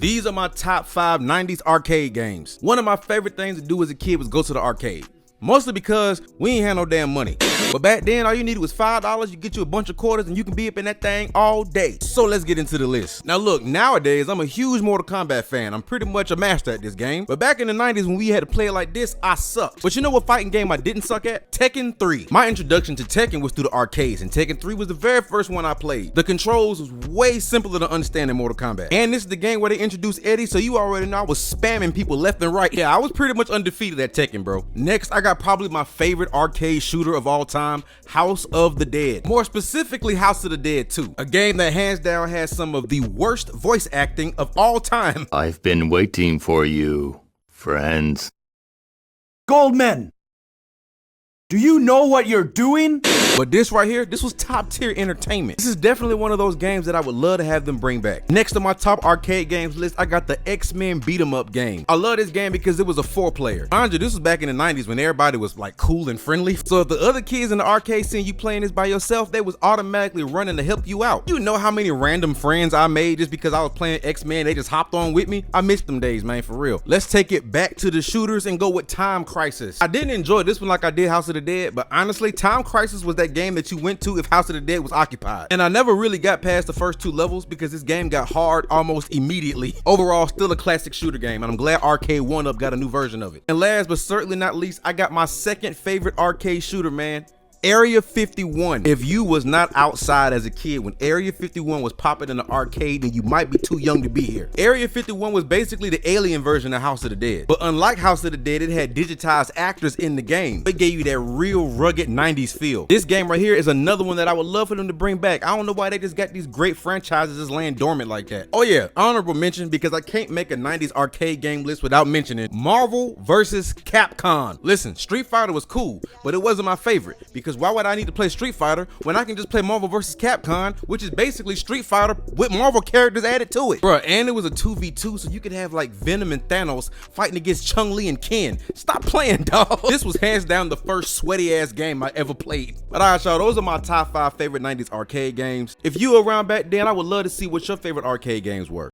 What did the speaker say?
These are my top 5 90s arcade games. One of my favorite things to do as a kid was go to the arcade. Mostly because we ain't had no damn money. But back then, all you needed was $5, you get you a bunch of quarters, and you can be up in that thing all day. So let's get into the list. Now look, nowadays, I'm a huge Mortal Kombat fan. I'm pretty much a master at this game. But back in the 90s, when we had to play it like this, I sucked. But you know what fighting game I didn't suck at? Tekken 3. My introduction to Tekken was through the arcades, and Tekken 3 was the very first one I played. The controls was way simpler to understand than Mortal Kombat. And this is the game where they introduced Eddie, so you already know I was spamming people left and right. Yeah, I was pretty much undefeated at Tekken, bro. Next, I got probably my favorite arcade shooter of all time, House of the Dead. More specifically, House of the Dead 2. A game that hands down has some of the worst voice acting of all time. I've been waiting for you, friends. Goldman, do you know what you're doing? But this right here, this was top tier entertainment. This is definitely one of those games that I would love to have them bring back. Next on my top arcade games list, I got the X-Men beat 'em up game. I love this game because it was a 4-player. Mind you, this was back in the 90s when everybody was like cool and friendly. So if the other kids in the arcade seen you playing this by yourself, they was automatically running to help you out. You know how many random friends I made just because I was playing X-Men, they just hopped on with me? I missed them days, man, for real. Let's take it back to the shooters and go with Time Crisis. I didn't enjoy this one like I did House of the Dead, but honestly, Time Crisis was that game that you went to if House of the Dead was occupied. And I never really got past the first 2 levels because this game got hard almost immediately. Overall, still a classic shooter game, and I'm glad Arcade 1-Up got a new version of it. And last but certainly not least, I got my second favorite arcade shooter, man. Area 51. If you was not outside as a kid when Area 51 was popping in the arcade, then you might be too young to be here. Area 51 was basically the alien version of House of the Dead. But unlike House of the Dead, it had digitized actors in the game. It gave you that real rugged 90s feel. This game right here is another one that I would love for them to bring back. I don't know why they just got these great franchises just laying dormant like that. Oh yeah, honorable mention, because I can't make a 90s arcade game list without mentioning Marvel vs. Capcom. Listen, Street Fighter was cool, but it wasn't my favorite because why would I need to play Street Fighter when I can just play Marvel vs. Capcom, which is basically Street Fighter with Marvel characters added to it? Bruh, and it was a 2v2, so you could have like Venom and Thanos fighting against Chun-Li and Ken. Stop playing, dog. This was hands down the first sweaty ass game I ever played. But alright, y'all, those are my top 5 favorite 90s arcade games. If you were around back then, I would love to see what your favorite arcade games were.